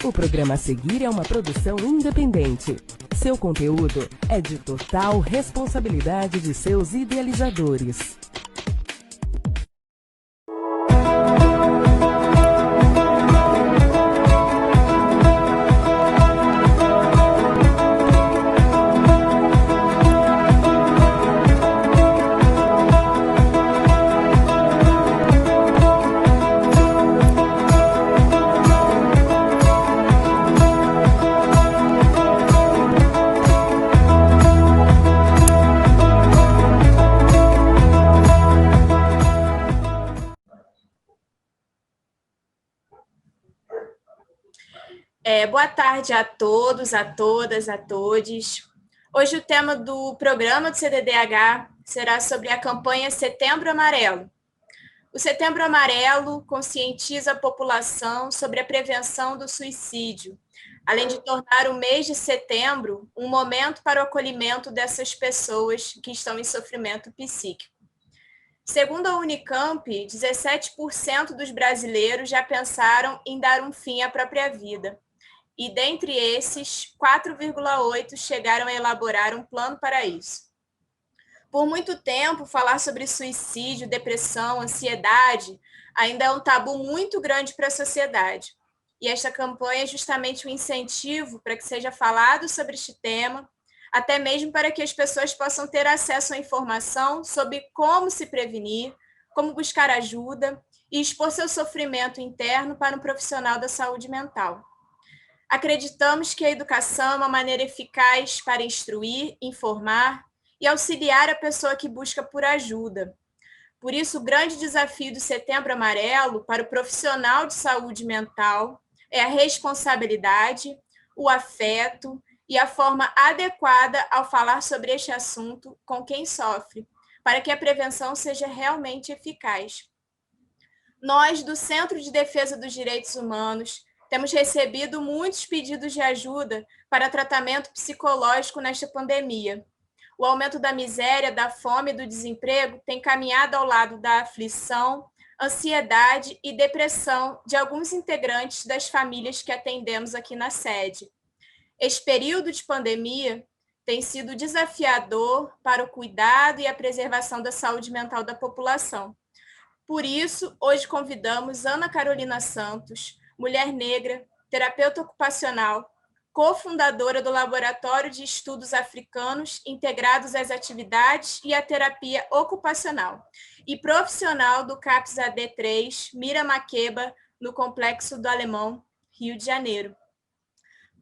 O programa a seguir é uma produção independente. Seu conteúdo é de total responsabilidade de seus idealizadores. Boa tarde a todos, a todas, a todes. Hoje o tema do programa do CDDH será sobre a campanha Setembro Amarelo. O Setembro Amarelo conscientiza a população sobre a prevenção do suicídio, além de tornar o mês de setembro um momento para o acolhimento dessas pessoas que estão em sofrimento psíquico. Segundo a Unicamp, 17% dos brasileiros já pensaram em dar um fim à própria vida. E dentre esses, 4,8% chegaram a elaborar um plano para isso. Por muito tempo, falar sobre suicídio, depressão, ansiedade ainda é um tabu muito grande para a sociedade. E esta campanha é justamente um incentivo para que seja falado sobre este tema, até mesmo para que as pessoas possam ter acesso à informação sobre como se prevenir, como buscar ajuda e expor seu sofrimento interno para um profissional da saúde mental. Acreditamos que a educação é uma maneira eficaz para instruir, informar e auxiliar a pessoa que busca por ajuda. Por isso, o grande desafio do Setembro Amarelo para o profissional de saúde mental é a responsabilidade, o afeto e a forma adequada ao falar sobre este assunto com quem sofre, para que a prevenção seja realmente eficaz. Nós, do Centro de Defesa dos Direitos Humanos, temos recebido muitos pedidos de ajuda para tratamento psicológico nesta pandemia. O aumento da miséria, da fome e do desemprego tem caminhado ao lado da aflição, ansiedade e depressão de alguns integrantes das famílias que atendemos aqui na sede. Este período de pandemia tem sido desafiador para o cuidado e a preservação da saúde mental da população. Por isso, hoje convidamos Ana Carolina Santos, mulher negra, terapeuta ocupacional, cofundadora do Laboratório de Estudos Africanos integrados às atividades e à terapia ocupacional, e profissional do CAPS AD3, Mira Makeba, no Complexo do Alemão, Rio de Janeiro.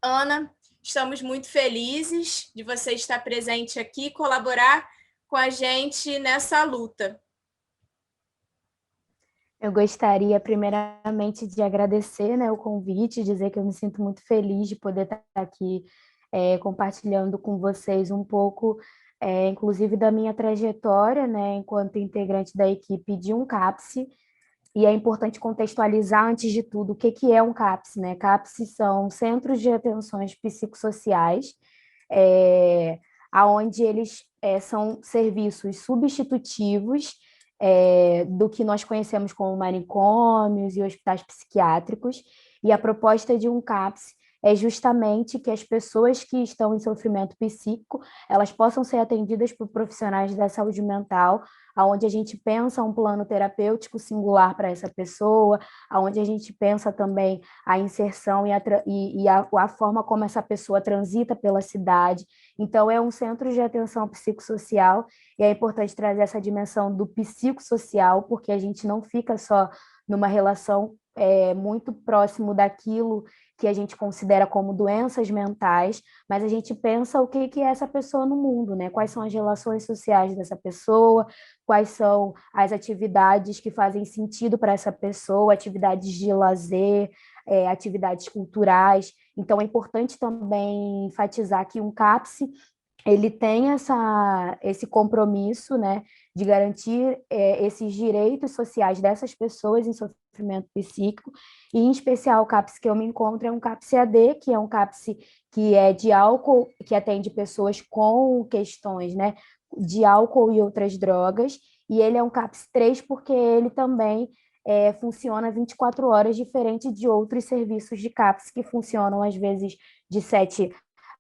Ana, estamos muito felizes de você estar presente aqui e colaborar com a gente nessa luta. Eu gostaria, primeiramente, de agradecer, né, o convite, dizer que eu me sinto muito feliz de poder estar aqui compartilhando com vocês um pouco, inclusive, da minha trajetória, né, enquanto integrante da equipe de um CAPS. E é importante contextualizar, antes de tudo, o que é um CAPS, né? CAPS são Centros de Atenções Psicossociais, onde eles são serviços substitutivos do que nós conhecemos como manicômios e hospitais psiquiátricos, e a proposta de um CAPS é justamente que as pessoas que estão em sofrimento psíquico, elas possam ser atendidas por profissionais da saúde mental, onde a gente pensa um plano terapêutico singular para essa pessoa, onde a gente pensa também a inserção e a forma como essa pessoa transita pela cidade. Então, é um centro de atenção psicossocial, e é importante trazer essa dimensão do psicossocial, porque a gente não fica só numa relação muito próximo daquilo que a gente considera como doenças mentais, mas a gente pensa o que é essa pessoa no mundo, né? Quais são as relações sociais dessa pessoa, quais são as atividades que fazem sentido para essa pessoa, atividades de lazer, atividades culturais. Então, é importante também enfatizar que um CAPS ele tem esse compromisso, né, de garantir esses direitos sociais dessas pessoas em sofrimento psíquico, e em especial o CAPS que eu me encontro é um CAPS EAD, que é um CAPS que é de álcool, que atende pessoas com questões, né, de álcool e outras drogas, e ele é um CAPS 3 porque ele também funciona 24 horas, diferente de outros serviços de CAPS que funcionam, às vezes, de 7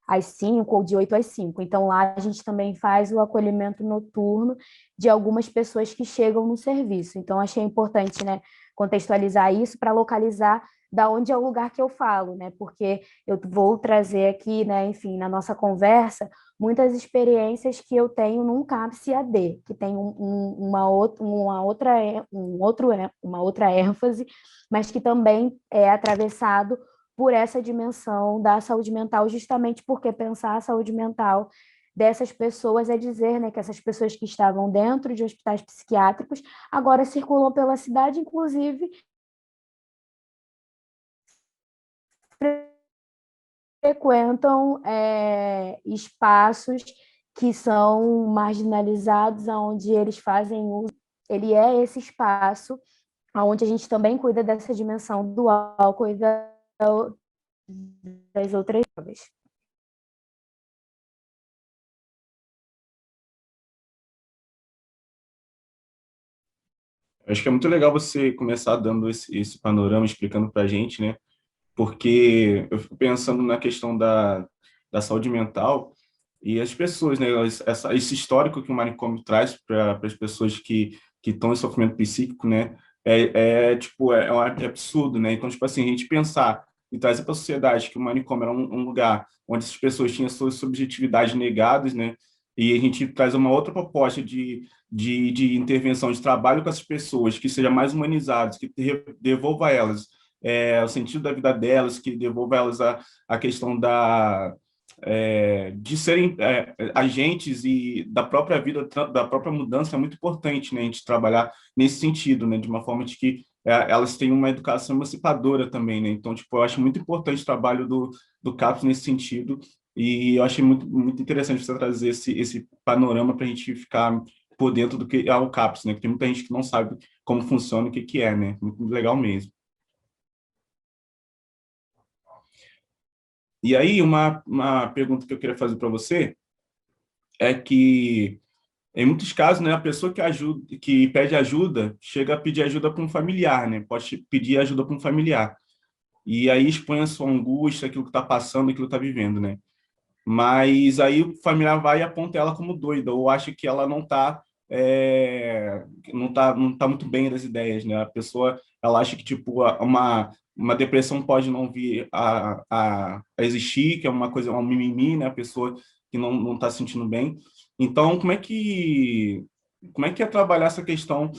às 5 ou de 8 às 5. Então, lá a gente também faz o acolhimento noturno de algumas pessoas que chegam no serviço. Então, achei importante, né, contextualizar isso para localizar da onde é o lugar que eu falo, né? Porque eu vou trazer aqui, né, enfim, na nossa conversa, muitas experiências que eu tenho num CAPS AD, que tem uma outra ênfase, mas que também é atravessado por essa dimensão da saúde mental, justamente porque pensar a saúde mental dessas pessoas é dizer, né, que essas pessoas que estavam dentro de hospitais psiquiátricos agora circulam pela cidade, inclusive frequentam espaços que são marginalizados, onde eles fazem uso. Ele é esse espaço onde a gente também cuida dessa dimensão do álcool e das outras drogas. Eu acho que é muito legal você começar dando esse panorama, explicando para a gente, né? Porque eu fico pensando na questão da saúde mental e as pessoas, né? Esse histórico que o manicômio traz para as pessoas que estão em sofrimento psíquico, né? Tipo, é um absurdo, né? Então, tipo assim, a gente pensar e trazer para a sociedade que o manicômio era um lugar onde essas pessoas tinham suas subjetividades negadas, né? E a gente traz uma outra proposta de intervenção, de trabalho com essas pessoas, que seja mais humanizado, que devolva a elas o sentido da vida delas, que devolva a elas a questão de serem agentes e da própria vida, da própria mudança, é muito importante, né, a gente trabalhar nesse sentido, né, de uma forma de que elas tenham uma educação emancipadora também, né, então, tipo, eu acho muito importante o trabalho do CAPS nesse sentido, e eu achei muito interessante você trazer esse panorama para a gente ficar por dentro do que é o CAPS, né, que tem muita gente que não sabe como funciona, o que é, né, muito legal mesmo. E aí, uma pergunta que eu queria fazer para você é que, em muitos casos, né, a pessoa que pede ajuda chega a pedir ajuda para um familiar, né? Pode pedir ajuda para um familiar. E aí expõe a sua angústia, aquilo que está passando, aquilo que está vivendo, né? Mas aí o familiar vai e aponta ela como doida, ou acha que ela não tá muito bem das ideias, né? A pessoa, ela acha que, tipo, uma depressão pode não vir a existir, que é uma coisa, um mimimi, né? A pessoa que não está se sentindo bem. Então, como é que é trabalhar essa questão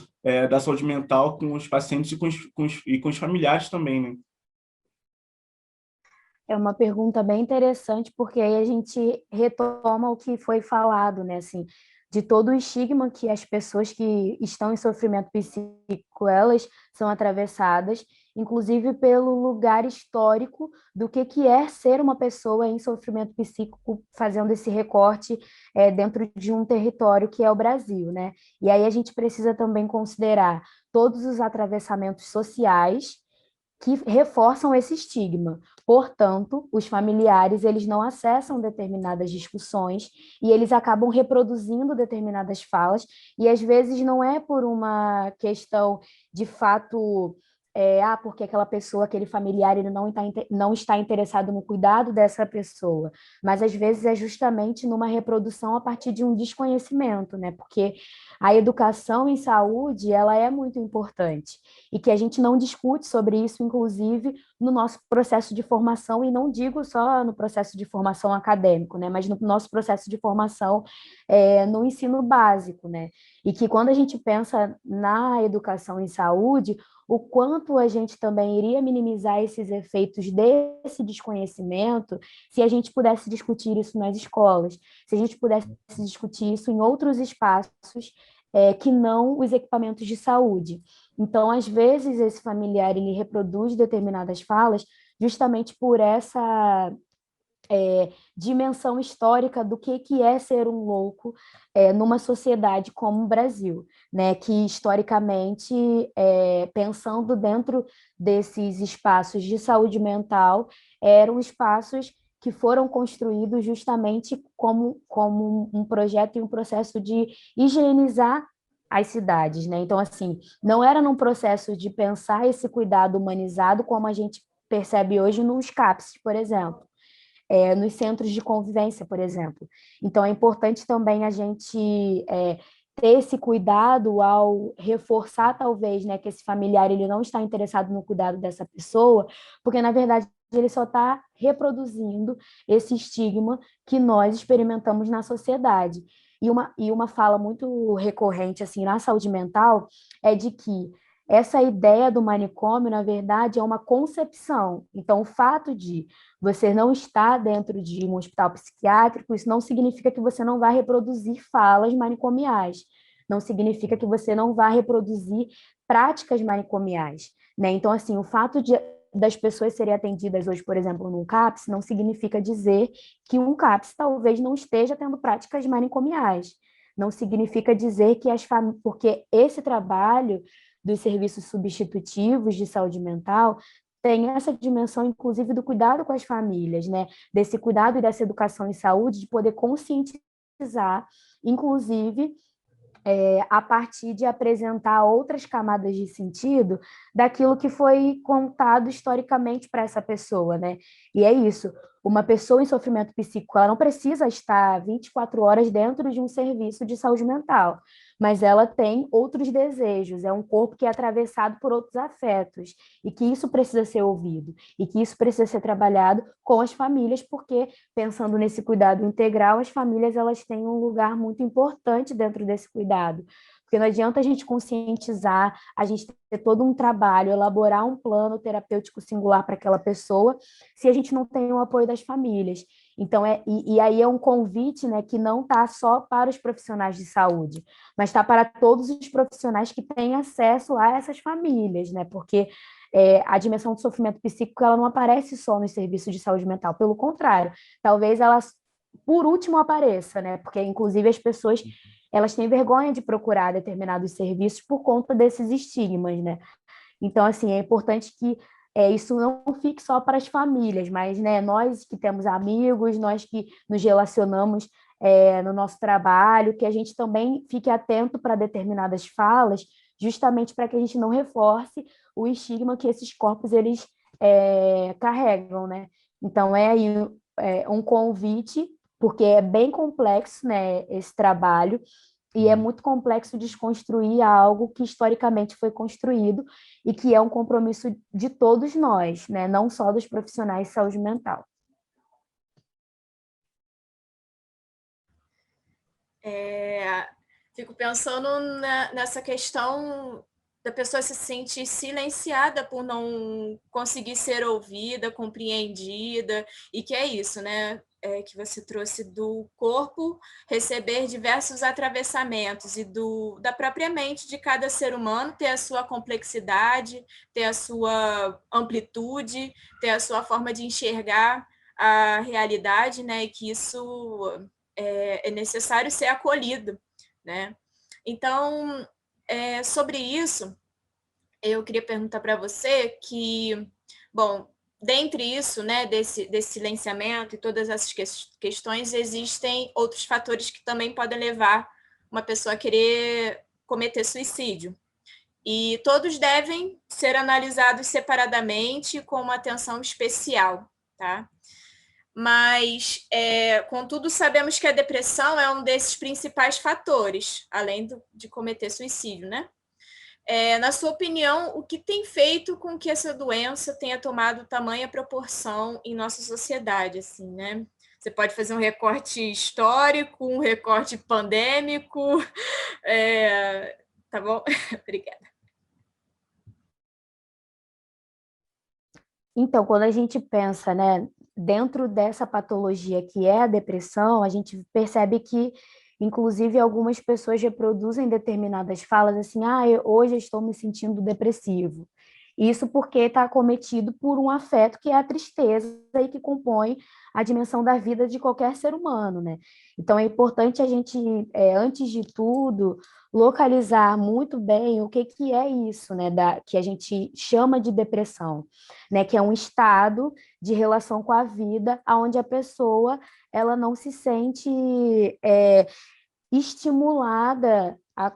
da saúde mental com os pacientes e com os familiares também, né? É uma pergunta bem interessante, porque aí a gente retoma o que foi falado, né? Assim, de todo o estigma que as pessoas que estão em sofrimento psíquico, elas são atravessadas, inclusive pelo lugar histórico do que é ser uma pessoa em sofrimento psíquico, fazendo esse recorte dentro de um território que é o Brasil, né? E aí a gente precisa também considerar todos os atravessamentos sociais que reforçam esse estigma. Portanto, os familiares, eles não acessam determinadas discussões e eles acabam reproduzindo determinadas falas, e às vezes não é por uma questão de fato porque aquela pessoa, aquele familiar, ele não está interessado no cuidado dessa pessoa, mas às vezes é justamente numa reprodução a partir de um desconhecimento, né? Porque a educação em saúde, ela é muito importante, e que a gente não discute sobre isso, inclusive, no nosso processo de formação, e não digo só no processo de formação acadêmico, né? Mas no nosso processo de formação no ensino básico, né? E que quando a gente pensa na educação em saúde, o quanto a gente também iria minimizar esses efeitos desse desconhecimento se a gente pudesse discutir isso nas escolas, se a gente pudesse discutir isso em outros espaços que não os equipamentos de saúde. Então, às vezes, esse familiar ele reproduz determinadas falas justamente por essa dimensão histórica do que é ser um louco numa sociedade como o Brasil, né? Que historicamente, pensando dentro desses espaços de saúde mental, eram espaços que foram construídos justamente como um projeto e um processo de higienizar às cidades, né? Então, assim, não era num processo de pensar esse cuidado humanizado como a gente percebe hoje nos CAPS, por exemplo, nos centros de convivência, por exemplo. Então, é importante também a gente ter esse cuidado ao reforçar, talvez, né, que esse familiar ele não está interessado no cuidado dessa pessoa, porque, na verdade, ele só está reproduzindo esse estigma que nós experimentamos na sociedade. E uma fala muito recorrente assim na saúde mental é de que essa ideia do manicômio, na verdade, é uma concepção. Então, o fato de você não estar dentro de um hospital psiquiátrico, isso não significa que você não vai reproduzir falas manicomiais, não significa que você não vai reproduzir práticas manicomiais, né? Então, assim, o fato das pessoas serem atendidas hoje, por exemplo, num CAPS, não significa dizer que um CAPS talvez não esteja tendo práticas manicomiais. Não significa dizer que as famílias... Porque esse trabalho dos serviços substitutivos de saúde mental tem essa dimensão, inclusive, do cuidado com as famílias, né? Desse cuidado e dessa educação em saúde, de poder conscientizar, inclusive, a partir de apresentar outras camadas de sentido daquilo que foi contado historicamente para essa pessoa, né? E é isso, uma pessoa em sofrimento psíquico, ela não precisa estar 24 horas dentro de um serviço de saúde mental, mas ela tem outros desejos, é um corpo que é atravessado por outros afetos, e que isso precisa ser ouvido, e que isso precisa ser trabalhado com as famílias, porque, pensando nesse cuidado integral, as famílias elas têm um lugar muito importante dentro desse cuidado, porque não adianta a gente conscientizar, a gente ter todo um trabalho, elaborar um plano terapêutico singular para aquela pessoa, se a gente não tem o apoio das famílias. Então, e aí é um convite, né, que não está só para os profissionais de saúde, mas está para todos os profissionais que têm acesso a essas famílias, né, porque a dimensão do sofrimento psíquico ela não aparece só nos serviços de saúde mental, pelo contrário, talvez ela, por último, apareça, né, porque, inclusive, as pessoas elas têm vergonha de procurar determinados serviços por conta desses estigmas, né? Então, assim, é importante que isso não fique só para as famílias, mas, né, nós que temos amigos, nós que nos relacionamos no nosso trabalho, que a gente também fique atento para determinadas falas, justamente para que a gente não reforce o estigma que esses corpos eles carregam, né? Então, é aí um convite, porque é bem complexo, né, esse trabalho, e é muito complexo desconstruir algo que historicamente foi construído e que é um compromisso de todos nós, né? Não só dos profissionais de saúde mental. Fico pensando nessa questão da pessoa se sentir silenciada por não conseguir ser ouvida, compreendida, e que é isso, né? Que você trouxe do corpo receber diversos atravessamentos e da própria mente de cada ser humano ter a sua complexidade, ter a sua amplitude, ter a sua forma de enxergar a realidade, né? E que isso é necessário ser acolhido, né? Então, sobre isso, eu queria perguntar para você que, bom, dentre isso, né, desse silenciamento e todas essas questões, existem outros fatores que também podem levar uma pessoa a querer cometer suicídio. E todos devem ser analisados separadamente com uma atenção especial, tá? Mas, contudo, sabemos que a depressão é um desses principais fatores, além de cometer suicídio, né? Na sua opinião, o que tem feito com que essa doença tenha tomado tamanha proporção em nossa sociedade, assim, né? Você pode fazer um recorte histórico, um recorte pandêmico, tá bom? Obrigada. Então, quando a gente pensa, né, dentro dessa patologia que é a depressão, a gente percebe que, inclusive, algumas pessoas reproduzem determinadas falas assim, hoje eu estou me sentindo depressivo. Isso porque está acometido por um afeto que é a tristeza e que compõe a dimensão da vida de qualquer ser humano, né? Então, é importante a gente, antes de tudo, localizar muito bem o que é isso, né, que a gente chama de depressão, né, que é um estado de relação com a vida, onde a pessoa ela não se sente estimulada a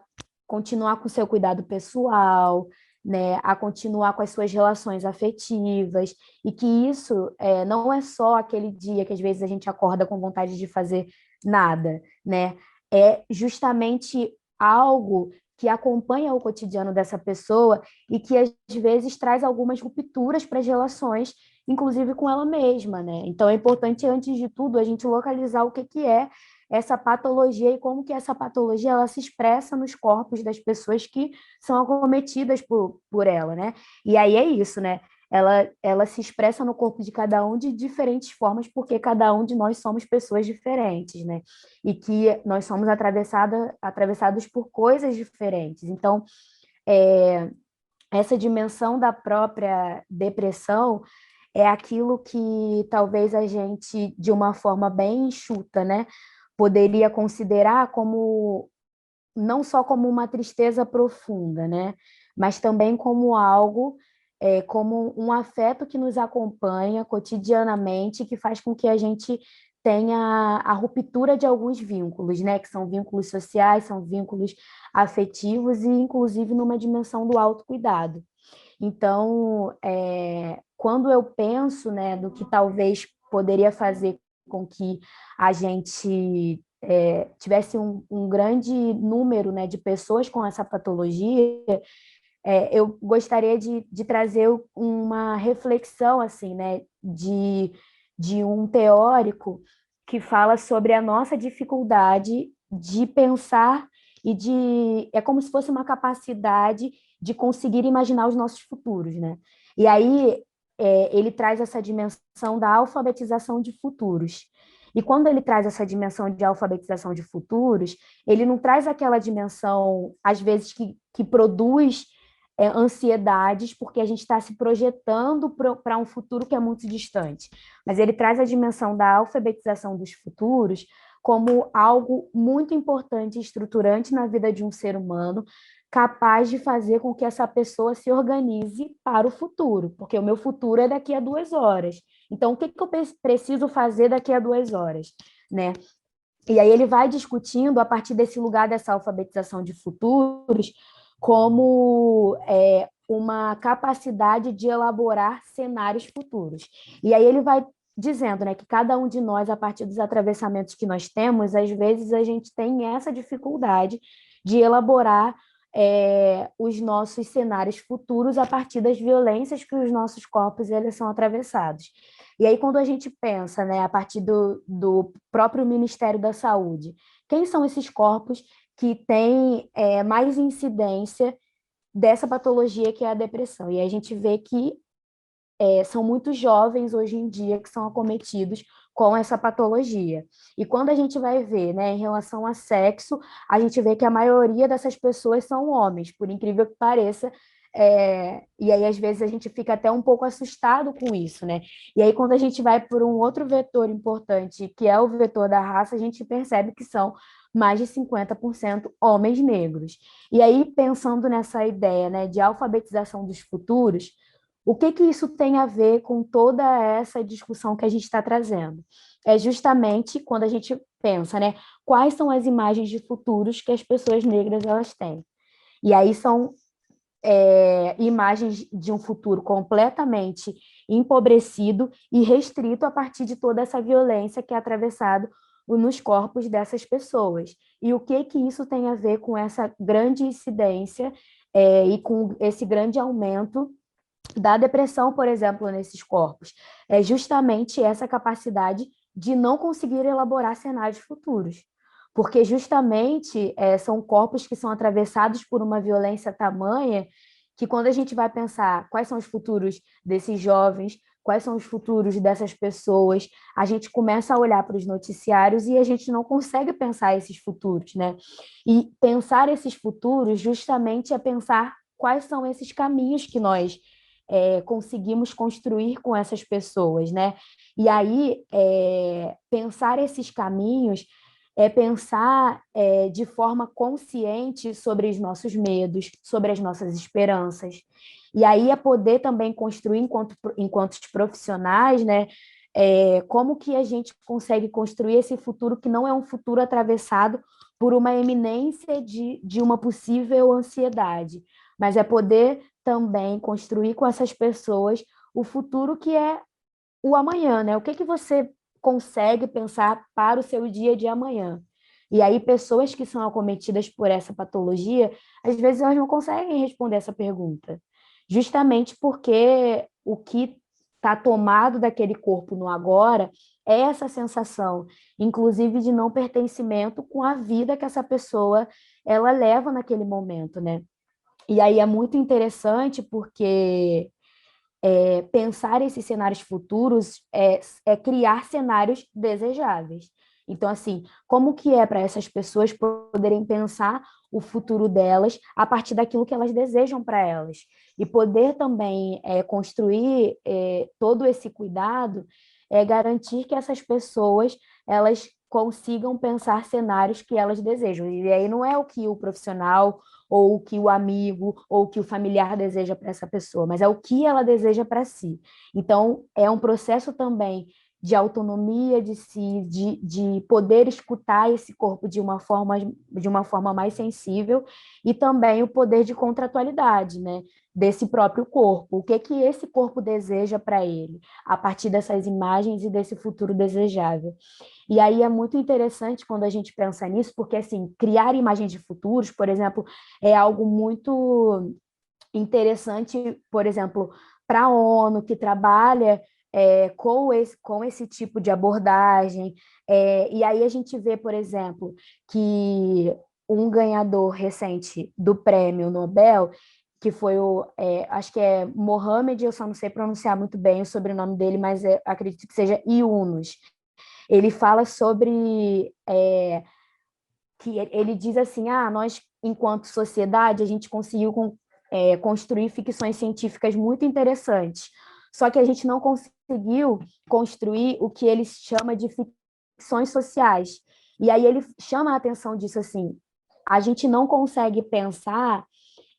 continuar com o seu cuidado pessoal, né, a continuar com as suas relações afetivas, e que isso não é só aquele dia que às vezes a gente acorda com vontade de fazer nada, né? É justamente algo que acompanha o cotidiano dessa pessoa e que às vezes traz algumas rupturas para as relações, inclusive com ela mesma, né? Então é importante, antes de tudo, a gente localizar o que é essa patologia e como que essa patologia ela se expressa nos corpos das pessoas que são acometidas por ela, né? E aí é isso, né? Ela se expressa no corpo de cada um de diferentes formas, porque cada um de nós somos pessoas diferentes, né? E que nós somos atravessados por coisas diferentes. Então, essa dimensão da própria depressão é aquilo que talvez a gente, de uma forma bem enxuta, né, poderia considerar como não só como uma tristeza profunda, né, mas também como algo, como um afeto que nos acompanha cotidianamente, que faz com que a gente tenha a ruptura de alguns vínculos, né, que são vínculos sociais, são vínculos afetivos e, inclusive, numa dimensão do autocuidado. Então, quando eu penso, né, do que talvez poderia fazer com que a gente tivesse um grande número, né, de pessoas com essa patologia, eu gostaria de trazer uma reflexão assim, né, de um teórico que fala sobre a nossa dificuldade de pensar é como se fosse uma capacidade de conseguir imaginar os nossos futuros, né? E aí ele traz essa dimensão da alfabetização de futuros. E quando ele traz essa dimensão de alfabetização de futuros, ele não traz aquela dimensão, às vezes, que produz ansiedades, porque a gente está se projetando para um futuro que é muito distante. Mas ele traz a dimensão da alfabetização dos futuros como algo muito importante e estruturante na vida de um ser humano, capaz de fazer com que essa pessoa se organize para o futuro, porque o meu futuro é daqui a 2 horas. Então, o que eu preciso fazer daqui a 2 horas, né? E aí ele vai discutindo, a partir desse lugar dessa alfabetização de futuros, como uma capacidade de elaborar cenários futuros. E aí ele vai dizendo, né, que cada um de nós, a partir dos atravessamentos que nós temos, às vezes a gente tem essa dificuldade de elaborar os nossos cenários futuros a partir das violências que os nossos corpos eles são atravessados. E aí, quando a gente pensa, né, a partir do próprio Ministério da Saúde, quem são esses corpos que têm mais incidência dessa patologia que é a depressão? E aí a gente vê que são muitos jovens hoje em dia que são acometidos com essa patologia. E quando a gente vai ver, né, em relação a sexo, a gente vê que a maioria dessas pessoas são homens, por incrível que pareça, e aí às vezes a gente fica até um pouco assustado com isso, né? E aí quando a gente vai por um outro vetor importante, que é o vetor da raça, a gente percebe que são mais de 50% homens negros. E aí, pensando nessa ideia, né, de alfabetização dos futuros, o que isso tem a ver com toda essa discussão que a gente está trazendo? É justamente quando a gente pensa, né, quais são as imagens de futuros que as pessoas negras elas têm. E aí são imagens de um futuro completamente empobrecido e restrito a partir de toda essa violência que é atravessado nos corpos dessas pessoas. E o que isso tem a ver com essa grande incidência e com esse grande aumento da depressão, por exemplo, nesses corpos? É justamente essa capacidade de não conseguir elaborar cenários futuros. Porque justamente são corpos que são atravessados por uma violência tamanha que quando a gente vai pensar quais são os futuros desses jovens, quais são os futuros dessas pessoas, a gente começa a olhar para os noticiários e a gente não consegue pensar esses futuros, né? E pensar esses futuros justamente é pensar quais são esses caminhos que nós conseguimos construir com essas pessoas, né? E aí, pensar esses caminhos é pensar de forma consciente sobre os nossos medos, sobre as nossas esperanças. E aí é poder também construir, enquanto profissionais, né, como que a gente consegue construir esse futuro que não é um futuro atravessado por uma eminência de uma possível ansiedade, mas é poder também construir com essas pessoas o futuro que é o amanhã, né? O que que você consegue pensar para o seu dia de amanhã? E aí, pessoas que são acometidas por essa patologia, às vezes elas não conseguem responder essa pergunta, justamente porque o que está tomado daquele corpo no agora é essa sensação, inclusive de não pertencimento com a vida que essa pessoa ela leva naquele momento, né? E aí é muito interessante porque pensar esses cenários futuros é criar cenários desejáveis. Então, assim, como que é para essas pessoas poderem pensar o futuro delas a partir daquilo que elas desejam para elas? E poder também construir todo esse cuidado garantir que essas pessoas elas consigam pensar cenários que elas desejam. E aí não é o que o profissional ou o que o amigo, ou o que o familiar deseja para essa pessoa, mas é o que ela deseja para si. Então, é um processo também de autonomia de si, de poder escutar esse corpo de uma forma mais sensível, e também o poder de contratualidade, né? Desse próprio corpo. O que que esse corpo deseja para ele, a partir dessas imagens e desse futuro desejável. E aí é muito interessante quando a gente pensa nisso, porque, assim, criar imagens de futuros, por exemplo, é algo muito interessante, por exemplo, para a ONU, que trabalha com esse tipo de abordagem. E aí a gente vê, por exemplo, que um ganhador recente do prêmio Nobel, que foi acho que é Mohamed, eu só não sei pronunciar muito bem o sobrenome dele, mas acredito que seja Yunus. Ele fala sobre que ele diz assim, nós, enquanto sociedade, a gente conseguiu construir ficções científicas muito interessantes, só que a gente não conseguiu construir o que ele chama de ficções sociais. E aí ele chama a atenção disso assim, a gente não consegue pensar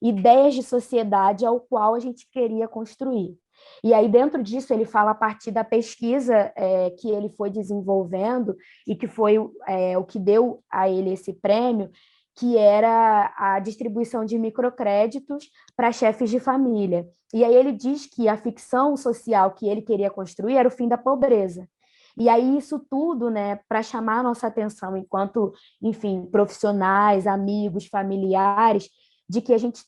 ideias de sociedade ao qual a gente queria construir. E aí, dentro disso, ele fala a partir da pesquisa que ele foi desenvolvendo e que foi o que deu a ele esse prêmio, que era a distribuição de microcréditos para chefes de família. E aí ele diz que a ficção social que ele queria construir era o fim da pobreza. E aí isso tudo, né, para chamar a nossa atenção enquanto, enfim, profissionais, amigos, familiares, de que a gente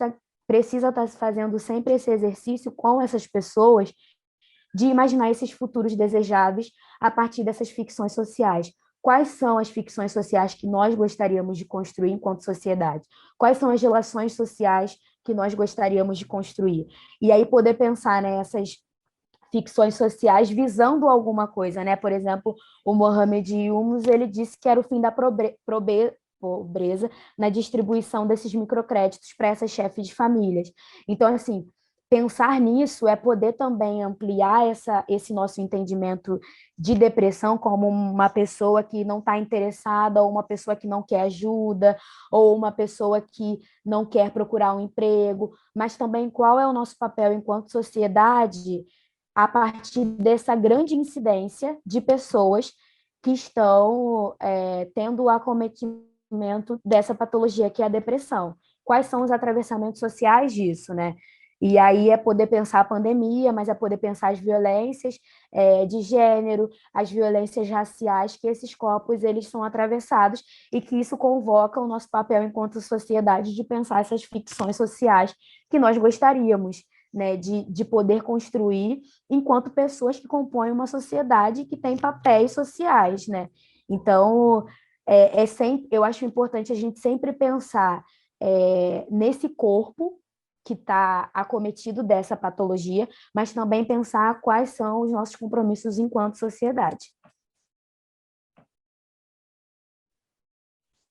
precisa estar fazendo sempre esse exercício com essas pessoas de imaginar esses futuros desejáveis a partir dessas ficções sociais. Quais são as ficções sociais que nós gostaríamos de construir enquanto sociedade? Quais são as relações sociais que nós gostaríamos de construir? E aí poder pensar nessas ficções sociais visando alguma coisa, né? Por exemplo, o Mohamed Yunus, ele disse que era o fim da pobreza na distribuição desses microcréditos para essas chefes de famílias. Então, assim, pensar nisso é poder também ampliar esse nosso entendimento de depressão como uma pessoa que não está interessada, ou uma pessoa que não quer ajuda, ou uma pessoa que não quer procurar um emprego, mas também qual é o nosso papel enquanto sociedade a partir dessa grande incidência de pessoas que estão tendo o acometimento dessa patologia, que é a depressão. Quais são os atravessamentos sociais disso, né? E aí é poder pensar a pandemia, mas é poder pensar as violências de gênero, as violências raciais, que esses corpos eles são atravessados e que isso convoca o nosso papel enquanto sociedade de pensar essas ficções sociais que nós gostaríamos, né, de poder construir enquanto pessoas que compõem uma sociedade que tem papéis sociais, né? Então, eu acho importante a gente sempre pensar nesse corpo que está acometido dessa patologia, mas também pensar quais são os nossos compromissos enquanto sociedade.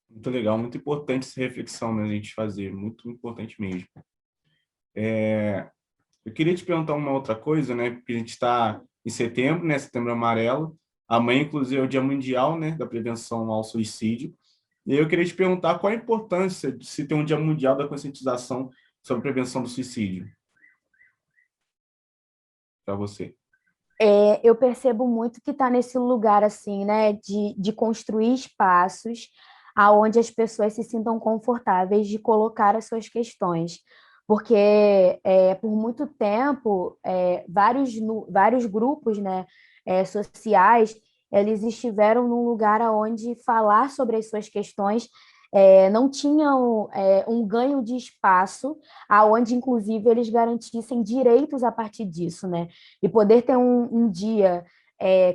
Muito legal, muito importante essa reflexão, né, a gente fazer, muito importante mesmo. Eu queria te perguntar uma outra coisa, né, porque a gente está em setembro, né, Setembro Amarelo, amanhã, inclusive, é o Dia Mundial, né, da Prevenção ao Suicídio, e eu queria te perguntar qual a importância de se ter um Dia Mundial da conscientização sobre a prevenção do suicídio, para você. Eu percebo muito que está nesse lugar assim, né, de construir espaços aonde as pessoas se sintam confortáveis de colocar as suas questões. Porque, por muito tempo, vários grupos, né, sociais, eles estiveram num lugar onde falar sobre as suas questões não tinham um ganho de espaço, aonde, inclusive, eles garantissem direitos a partir disso, né? E poder ter um dia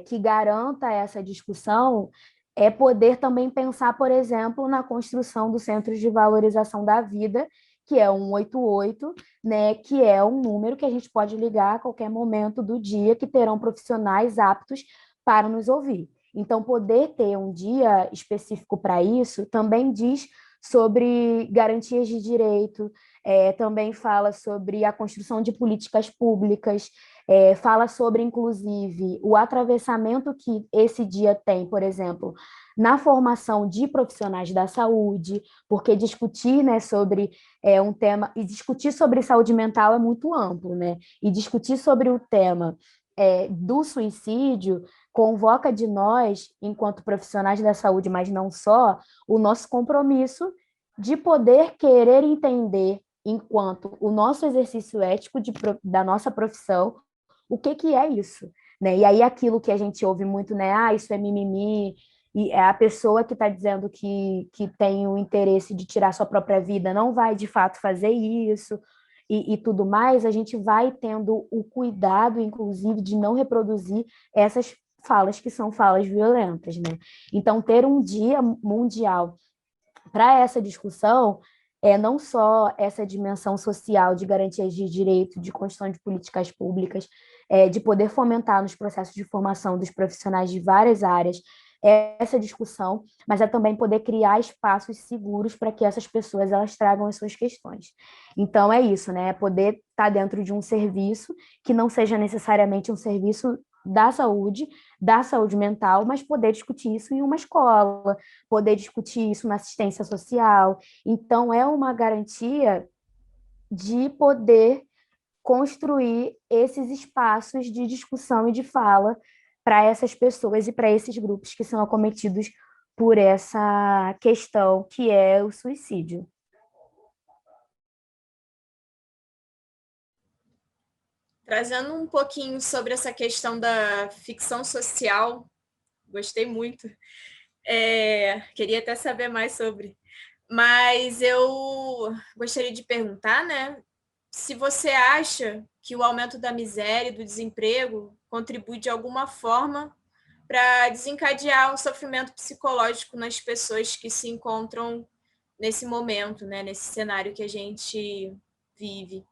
que garanta essa discussão é poder também pensar, por exemplo, na construção do Centro de Valorização da Vida, que é o 188, né, que é um número que a gente pode ligar a qualquer momento do dia, que terão profissionais aptos para nos ouvir. Então, poder ter um dia específico para isso também diz sobre garantias de direito, também fala sobre a construção de políticas públicas, fala sobre, inclusive, o atravessamento que esse dia tem, por exemplo, na formação de profissionais da saúde, porque discutir, né, sobre um tema, e discutir sobre saúde mental é muito amplo, né? E discutir sobre o tema do suicídio convoca de nós, enquanto profissionais da saúde, mas não só, o nosso compromisso de poder querer entender, enquanto o nosso exercício ético da nossa profissão, o que é isso, né? E aí aquilo que a gente ouve muito, né? Ah, isso é mimimi, e é a pessoa que está dizendo que tem o interesse de tirar sua própria vida, não vai de fato fazer isso, e tudo mais, a gente vai tendo o cuidado, inclusive, de não reproduzir essas falas que são falas violentas, né? Então, ter um dia mundial para essa discussão não só essa dimensão social de garantias de direito, de construção de políticas públicas, de poder fomentar nos processos de formação dos profissionais de várias áreas essa discussão, mas é também poder criar espaços seguros para que essas pessoas elas tragam as suas questões. Então é isso, né? É poder estar dentro de um serviço que não seja necessariamente um serviço da saúde mental, mas poder discutir isso em uma escola, poder discutir isso na assistência social. Então, é uma garantia de poder construir esses espaços de discussão e de fala para essas pessoas e para esses grupos que são acometidos por essa questão que é o suicídio. Trazendo um pouquinho sobre essa questão da ficção social, gostei muito. Queria até saber mais sobre. Mas eu gostaria de perguntar, né, se você acha que o aumento da miséria e do desemprego contribui de alguma forma para desencadear um sofrimento psicológico nas pessoas que se encontram nesse momento, né, nesse cenário que a gente vive.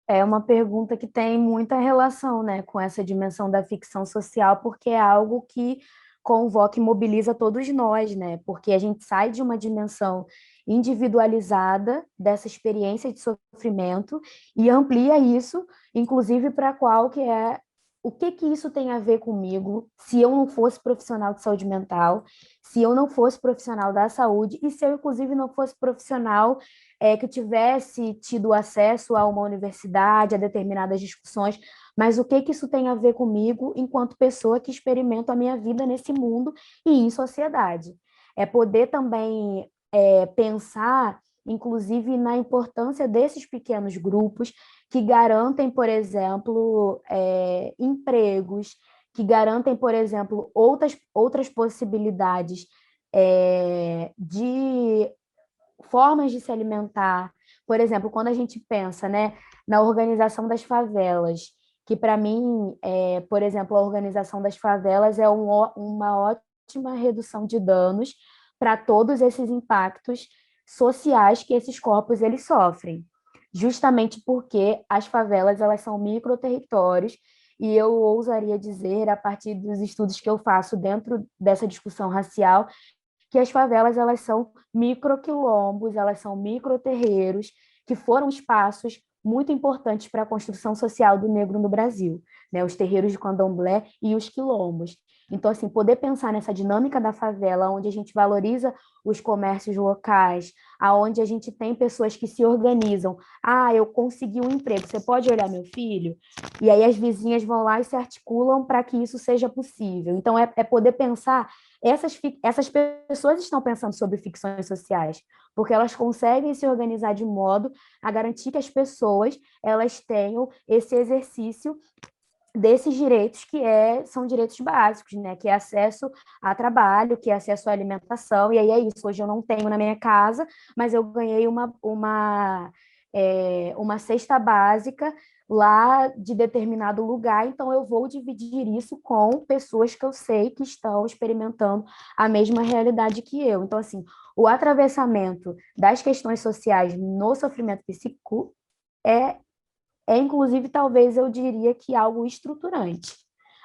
É uma pergunta que tem muita relação, né, com essa dimensão da ficção social, porque é algo que convoca e mobiliza todos nós, né? Porque a gente sai de uma dimensão individualizada dessa experiência de sofrimento e amplia isso, inclusive para qual que é o que isso tem a ver comigo se eu não fosse profissional de saúde mental, se eu não fosse profissional da saúde e se eu, inclusive, não fosse profissional que tivesse tido acesso a uma universidade, a determinadas discussões, mas o que isso tem a ver comigo enquanto pessoa que experimento a minha vida nesse mundo e em sociedade? É poder também pensar, inclusive, na importância desses pequenos grupos que garantem, por exemplo, empregos, que garantem, por exemplo, outras possibilidades de formas de se alimentar. Por exemplo, quando a gente pensa, né, na organização das favelas, que para mim, por exemplo, a organização das favelas é uma ótima redução de danos para todos esses impactos sociais que esses corpos eles sofrem, justamente porque as favelas elas são microterritórios e eu ousaria dizer, a partir dos estudos que eu faço dentro dessa discussão racial, que as favelas elas são microquilombos, elas são microterreiros, que foram espaços muito importantes para a construção social do negro no Brasil, né? Os terreiros de candomblé e os quilombos. Então, assim, poder pensar nessa dinâmica da favela, onde a gente valoriza os comércios locais, aonde a gente tem pessoas que se organizam. Ah, eu consegui um emprego, você pode olhar meu filho? E aí as vizinhas vão lá e se articulam para que isso seja possível. Então, é poder pensar, essas pessoas estão pensando sobre ficções sociais, porque elas conseguem se organizar de modo a garantir que as pessoas elas tenham esse exercício desses direitos são direitos básicos, né? Que é acesso a trabalho, que é acesso à alimentação, e aí é isso. Hoje eu não tenho na minha casa, mas eu ganhei uma cesta básica lá de determinado lugar, então eu vou dividir isso com pessoas que eu sei que estão experimentando a mesma realidade que eu. Então, assim, o atravessamento das questões sociais no sofrimento psíquico é inclusive, talvez eu diria que algo estruturante.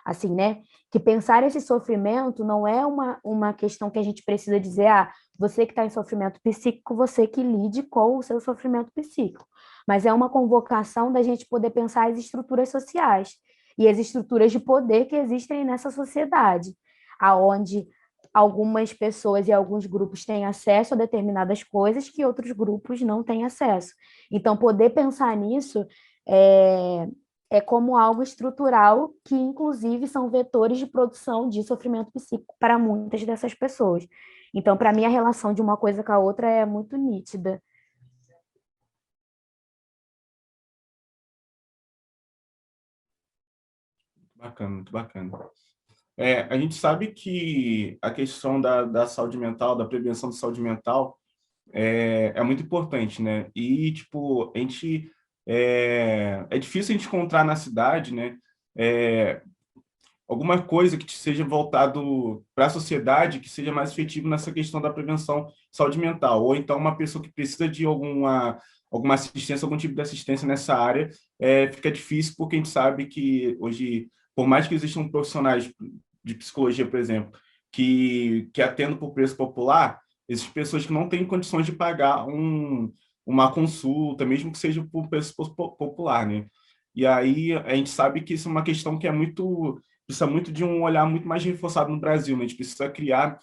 Assim, né? Que pensar esse sofrimento não é uma questão que a gente precisa dizer, você que está em sofrimento psíquico, você que lide com o seu sofrimento psíquico. Mas é uma convocação da gente poder pensar as estruturas sociais e as estruturas de poder que existem nessa sociedade, aonde algumas pessoas e alguns grupos têm acesso a determinadas coisas que outros grupos não têm acesso. Então, poder pensar nisso é, é como algo estrutural que, inclusive, são vetores de produção de sofrimento psíquico para muitas dessas pessoas. Então, para mim, a relação de uma coisa com a outra é muito nítida. Bacana, muito bacana. A gente sabe que a questão da saúde mental, da prevenção de saúde mental, é muito importante, né? E, tipo, é difícil a gente encontrar na cidade, né? É, alguma coisa que seja voltado para a sociedade, que seja mais efetivo nessa questão da prevenção de saúde mental. Ou então uma pessoa que precisa de alguma assistência, algum tipo de assistência nessa área, fica difícil, porque a gente sabe que hoje, por mais que existam profissionais de psicologia, por exemplo, que atendam por preço popular, existem pessoas que não têm condições de pagar uma consulta, mesmo que seja por preço popular, né? E aí a gente sabe que isso é uma questão que precisa muito de um olhar muito mais reforçado no Brasil, né? A gente precisa criar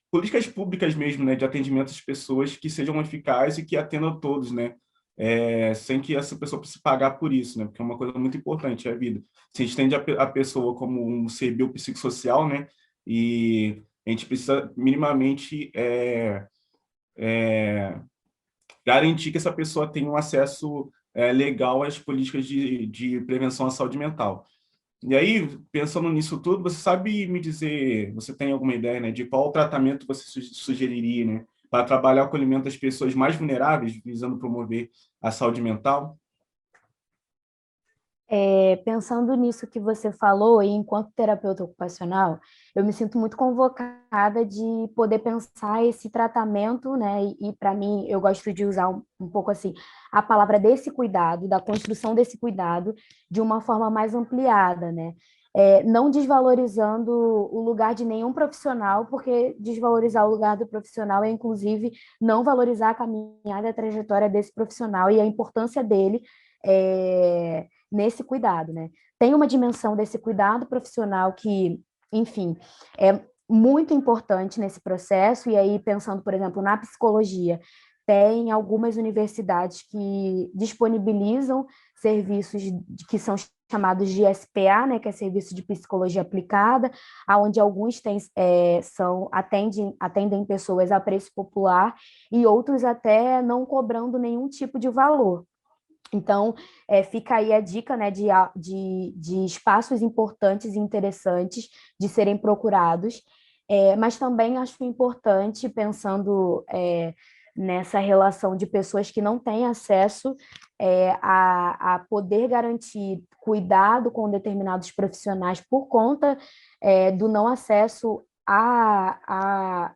políticas públicas mesmo, né, de atendimento às pessoas que sejam eficazes e que atendam todos, né? Sem que essa pessoa precise pagar por isso, né? Porque é uma coisa muito importante, é a vida. Se a gente entende a pessoa como um ser biopsicossocial, né? E a gente precisa minimamente garantir que essa pessoa tenha um acesso legal às políticas de prevenção à saúde mental. E aí, pensando nisso tudo, você sabe me dizer, você tem alguma ideia, né, de qual tratamento você sugeriria, né, para trabalhar o acolhimento das pessoas mais vulneráveis, visando promover a saúde mental? Pensando nisso que você falou, e enquanto terapeuta ocupacional, eu me sinto muito convocada de poder pensar esse tratamento, né? E para mim, eu gosto de usar um pouco assim a palavra desse cuidado, da construção desse cuidado, de uma forma mais ampliada, né? Não desvalorizando o lugar de nenhum profissional, porque desvalorizar o lugar do profissional é, inclusive, não valorizar a caminhada e a trajetória desse profissional e a importância dele. Nesse cuidado, né? Tem uma dimensão desse cuidado profissional que, enfim, é muito importante nesse processo, e aí pensando, por exemplo, na psicologia, tem algumas universidades que disponibilizam serviços que são chamados de SPA, né, que é Serviço de Psicologia Aplicada, onde alguns atendem pessoas a preço popular e outros até não cobrando nenhum tipo de valor. Então, fica aí a dica, né, de espaços importantes e interessantes de serem procurados, mas também acho importante, pensando nessa relação de pessoas que não têm acesso a poder garantir cuidado com determinados profissionais por conta do não acesso a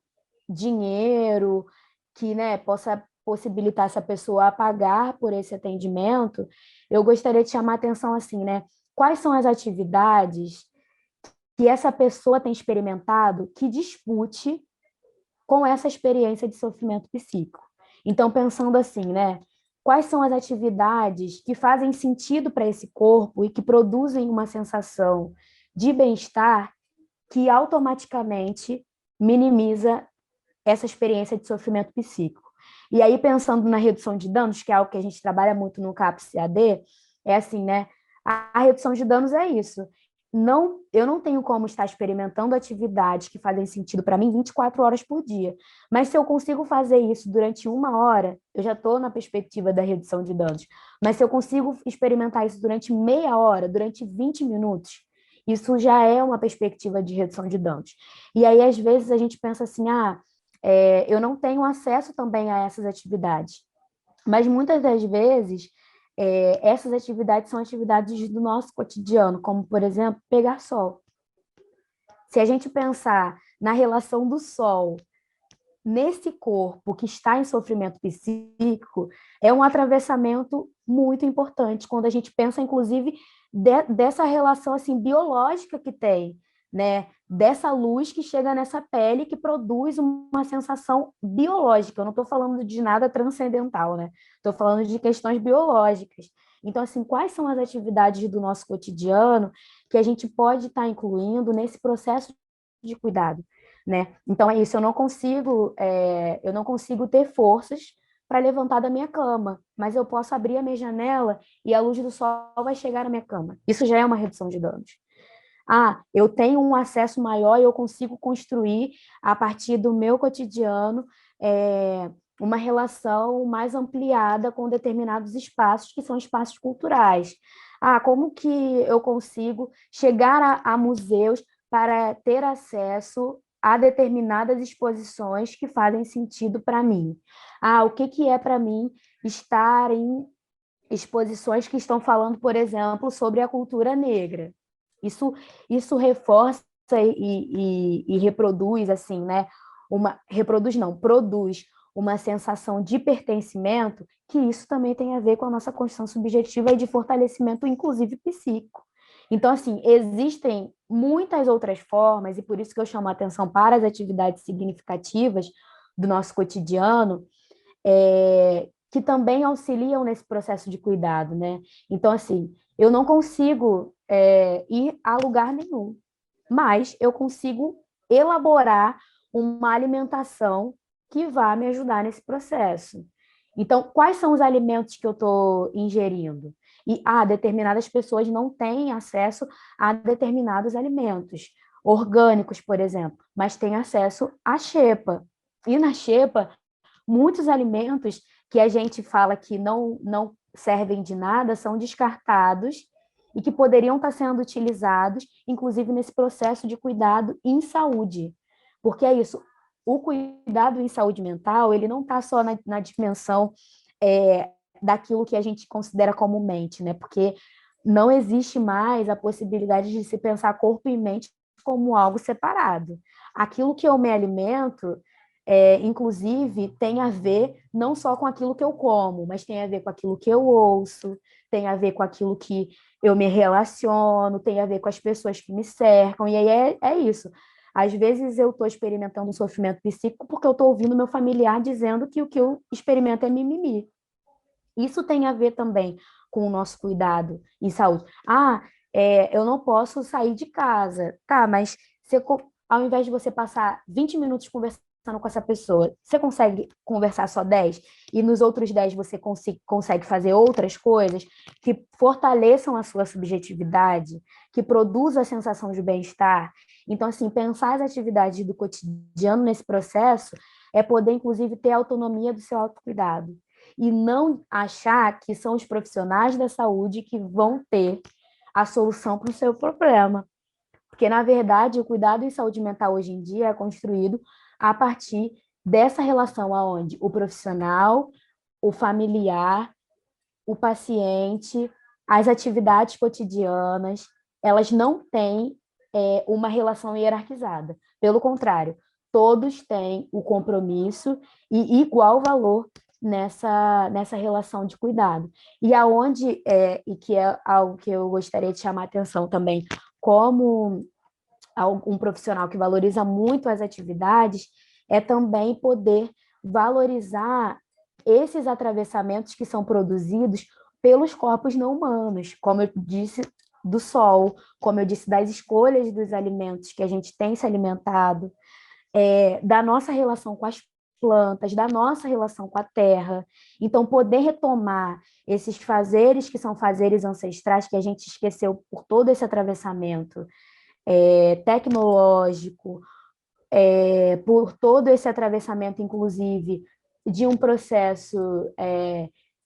dinheiro que, né, possa possibilitar essa pessoa a pagar por esse atendimento. Eu gostaria de chamar a atenção assim, né? Quais são as atividades que essa pessoa tem experimentado que dispute com essa experiência de sofrimento psíquico? Então, pensando assim, né? Quais são as atividades que fazem sentido para esse corpo e que produzem uma sensação de bem-estar que automaticamente minimiza essa experiência de sofrimento psíquico. E aí, pensando na redução de danos, que é algo que a gente trabalha muito no CAPS-CAD, é assim, né? A redução de danos é isso. Eu não tenho como estar experimentando atividades que fazem sentido para mim 24 horas por dia. Mas se eu consigo fazer isso durante 1 hora, eu já estou na perspectiva da redução de danos. Mas se eu consigo experimentar isso durante meia hora, durante 20 minutos, isso já é uma perspectiva de redução de danos. E aí, às vezes, a gente pensa assim, eu não tenho acesso também a essas atividades. Mas muitas das vezes, essas atividades são atividades do nosso cotidiano, como, por exemplo, pegar sol. Se a gente pensar na relação do sol nesse corpo que está em sofrimento psíquico, é um atravessamento muito importante, quando a gente pensa, inclusive, dessa relação assim, biológica que tem, né? Dessa luz que chega nessa pele que produz uma sensação biológica. Eu não estou falando de nada transcendental, né? Estou falando de questões biológicas. Então, assim, quais são as atividades do nosso cotidiano que a gente pode estar incluindo nesse processo de cuidado, né? Então, é isso, eu não consigo ter forças para levantar da minha cama, mas eu posso abrir a minha janela e a luz do sol vai chegar na minha cama. Isso já é uma redução de danos. Eu tenho um acesso maior e eu consigo construir, a partir do meu cotidiano, uma relação mais ampliada com determinados espaços, que são espaços culturais. Como que eu consigo chegar a museus para ter acesso a determinadas exposições que fazem sentido para mim? O que é para mim estar em exposições que estão falando, por exemplo, sobre a cultura negra? Isso reforça e reproduz, assim, né? Produz uma sensação de pertencimento, que isso também tem a ver com a nossa construção subjetiva e de fortalecimento, inclusive psíquico. Então, assim, existem muitas outras formas, e por isso que eu chamo a atenção para as atividades significativas do nosso cotidiano, que também auxiliam nesse processo de cuidado, né? Então, assim, eu não consigo ir a lugar nenhum, mas eu consigo elaborar uma alimentação que vá me ajudar nesse processo. Então, quais são os alimentos que eu estou ingerindo? E determinadas pessoas não têm acesso a determinados alimentos orgânicos, por exemplo, mas têm acesso à xepa. E na xepa, muitos alimentos que a gente fala que não servem de nada são descartados e que poderiam estar sendo utilizados, inclusive nesse processo de cuidado em saúde. Porque é isso, o cuidado em saúde mental, ele não está só na dimensão daquilo que a gente considera como mente, né? Porque não existe mais a possibilidade de se pensar corpo e mente como algo separado. Aquilo que eu me alimento, inclusive, tem a ver não só com aquilo que eu como, mas tem a ver com aquilo que eu ouço, tem a ver com aquilo que eu me relaciono, tem a ver com as pessoas que me cercam, e aí é isso. Às vezes eu estou experimentando um sofrimento psíquico porque eu estou ouvindo meu familiar dizendo que o que eu experimento é mimimi. Isso tem a ver também com o nosso cuidado em saúde. Eu não posso sair de casa. Tá, mas ao invés de você passar 20 minutos conversando com essa pessoa, você consegue conversar só 10? E nos outros 10 você consegue fazer outras coisas que fortaleçam a sua subjetividade, que produzam a sensação de bem-estar? Então, assim, pensar as atividades do cotidiano nesse processo é poder, inclusive, ter autonomia do seu autocuidado. E não achar que são os profissionais da saúde que vão ter a solução para o seu problema. Porque, na verdade, o cuidado em saúde mental hoje em dia é construído a partir dessa relação onde o profissional, o familiar, o paciente, as atividades cotidianas, elas não têm uma relação hierarquizada. Pelo contrário, todos têm o compromisso e igual valor nessa relação de cuidado. E e que é algo que eu gostaria de chamar a atenção também, como um profissional que valoriza muito as atividades, é também poder valorizar esses atravessamentos que são produzidos pelos corpos não humanos. Como eu disse do sol, como eu disse, das escolhas dos alimentos que a gente tem se alimentado, da nossa relação com as plantas, da nossa relação com a terra. Então, poder retomar esses fazeres que são fazeres ancestrais, que a gente esqueceu por todo esse atravessamento tecnológico, por todo esse atravessamento, inclusive, de um processo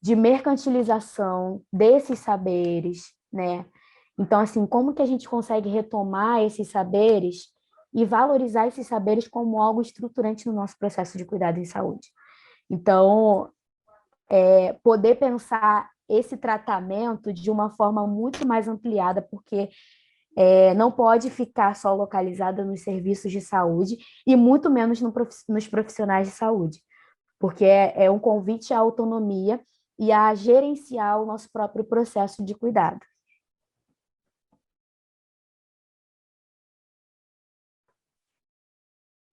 de mercantilização desses saberes, né? Então, assim, como que a gente consegue retomar esses saberes e valorizar esses saberes como algo estruturante no nosso processo de cuidado em saúde? Então, poder pensar esse tratamento de uma forma muito mais ampliada, porque não pode ficar só localizada nos serviços de saúde e muito menos nos profissionais de saúde, porque é um convite à autonomia e a gerenciar o nosso próprio processo de cuidado.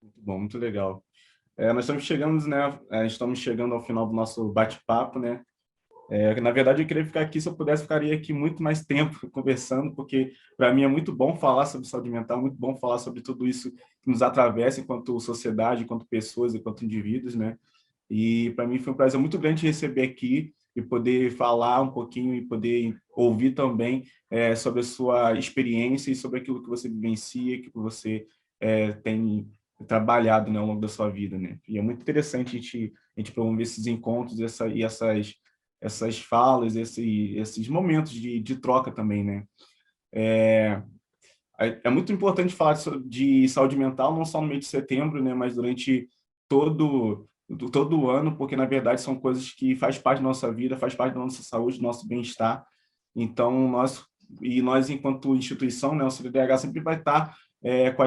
Muito bom, muito legal. Nós estamos chegando ao final do nosso bate-papo, né? Na verdade, eu queria ficar aqui, se eu pudesse, ficaria aqui muito mais tempo conversando, porque para mim é muito bom falar sobre saúde mental, muito bom falar sobre tudo isso que nos atravessa enquanto sociedade, enquanto pessoas, enquanto indivíduos, né? E para mim foi um prazer muito grande receber aqui e poder falar um pouquinho e poder ouvir também sobre a sua experiência e sobre aquilo que você vivencia, que você tem trabalhado, né, ao longo da sua vida, né? E é muito interessante a gente promover esses encontros e essas falas, esses momentos de troca também, né? É muito importante falar de saúde mental, não só no mês de setembro, né, mas durante todo o ano, porque, na verdade, são coisas que faz parte da nossa vida, faz parte da nossa saúde, do nosso bem-estar. Então, nós, enquanto instituição, né, o CDDH sempre vai estar com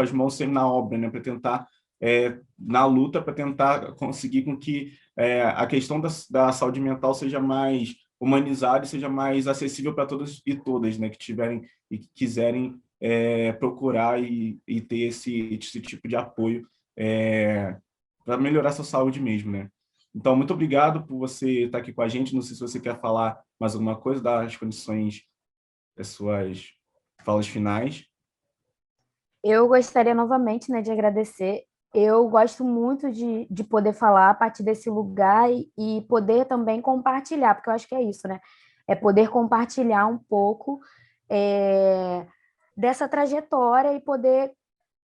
as mãos sempre na obra, né, para tentar, na luta, para tentar conseguir com que a questão da saúde mental seja mais humanizada e seja mais acessível para todos e todas, né, que tiverem e que quiserem procurar e ter esse tipo de apoio para melhorar sua saúde mesmo, né? Então, muito obrigado por você estar aqui com a gente. Não sei se você quer falar mais alguma coisa, dar as condições das suas falas finais. Eu gostaria novamente, né, de agradecer. Eu gosto muito de poder falar a partir desse lugar e poder também compartilhar, porque eu acho que é isso, né? É poder compartilhar um pouco dessa trajetória e poder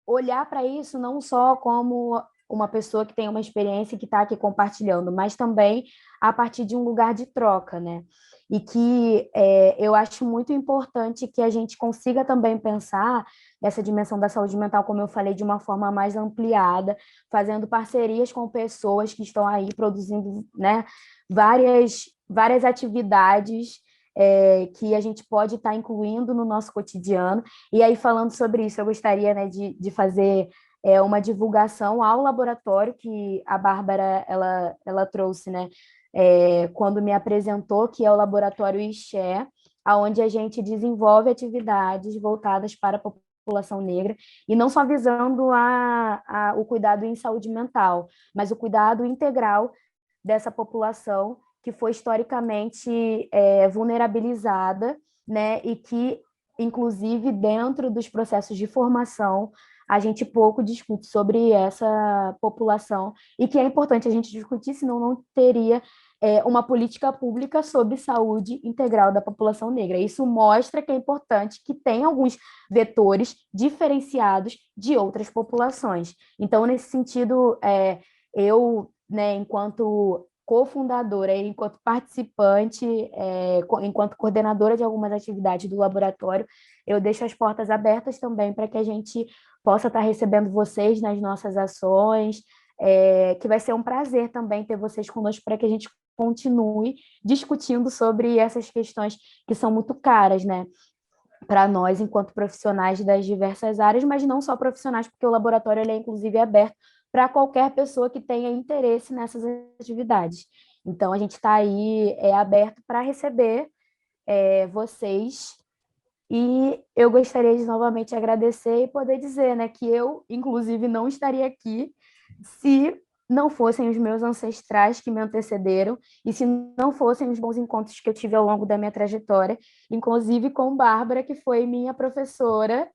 olhar para isso não só como uma pessoa que tem uma experiência que está aqui compartilhando, mas também a partir de um lugar de troca, né? E que eu acho muito importante que a gente consiga também pensar essa dimensão da saúde mental, como eu falei, de uma forma mais ampliada, fazendo parcerias com pessoas que estão aí produzindo, né, várias atividades que a gente pode estar incluindo no nosso cotidiano. E aí, falando sobre isso, eu gostaria, né, de fazer uma divulgação ao laboratório que a Bárbara ela trouxe, né, quando me apresentou, que é o Laboratório Ixé, onde a gente desenvolve atividades voltadas para a população negra, e não só visando o cuidado em saúde mental, mas o cuidado integral dessa população que foi historicamente vulnerabilizada, né, e que, inclusive, dentro dos processos de formação, a gente pouco discute sobre essa população, e que é importante a gente discutir, senão não teria uma política pública sobre saúde integral da população negra. Isso mostra que é importante que tenha alguns vetores diferenciados de outras populações. Então, nesse sentido, eu, né, enquanto cofundadora, enquanto participante, enquanto coordenadora de algumas atividades do laboratório, eu deixo as portas abertas também para que a gente possa estar recebendo vocês nas nossas ações, que vai ser um prazer também ter vocês conosco para que a gente continue discutindo sobre essas questões que são muito caras, né, para nós, enquanto profissionais das diversas áreas, mas não só profissionais, porque o laboratório ele é, inclusive, aberto para qualquer pessoa que tenha interesse nessas atividades. Então, a gente está aí aberto para receber vocês, e eu gostaria de novamente agradecer e poder dizer, né, que eu, inclusive, não estaria aqui se não fossem os meus ancestrais que me antecederam e se não fossem os bons encontros que eu tive ao longo da minha trajetória, inclusive com Bárbara, que foi minha professora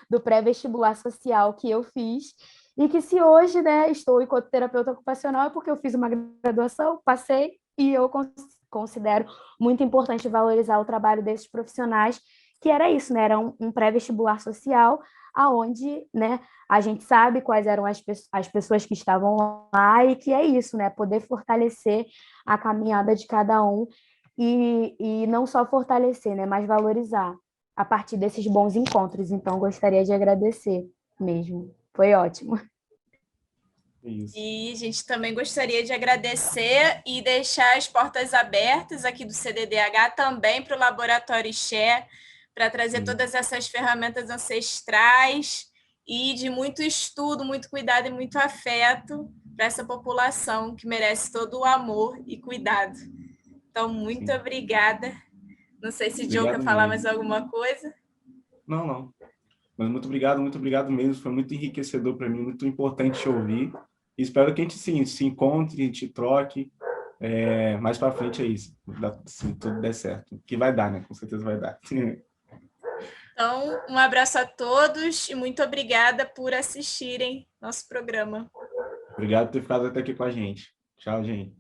do pré-vestibular social que eu fiz, e que se hoje, né, estou enquanto terapeuta ocupacional é porque eu fiz uma graduação, passei, e eu considero muito importante valorizar o trabalho desses profissionais, que era isso, né, era um pré-vestibular social, aonde, né, a gente sabe quais eram as pessoas que estavam lá e que é isso, né, poder fortalecer a caminhada de cada um e não só fortalecer, né, mas valorizar a partir desses bons encontros. Então, gostaria de agradecer mesmo. Foi ótimo. Isso. E a gente também gostaria de agradecer e deixar as portas abertas aqui do CDDH também para o Laboratório Xé, para trazer todas essas ferramentas ancestrais e de muito estudo, muito cuidado e muito afeto para essa população que merece todo o amor e cuidado. Então, muito obrigada. Não sei se o Diogo quer falar mais alguma coisa. Não. Mas muito obrigado mesmo. Foi muito enriquecedor para mim, muito importante te ouvir. E espero que a gente se encontre, a gente troque. Mais para frente é isso, se tudo der certo. Que vai dar, né? Com certeza vai dar. Então, um abraço a todos e muito obrigada por assistirem nosso programa. Obrigado por ter ficado até aqui com a gente. Tchau, gente.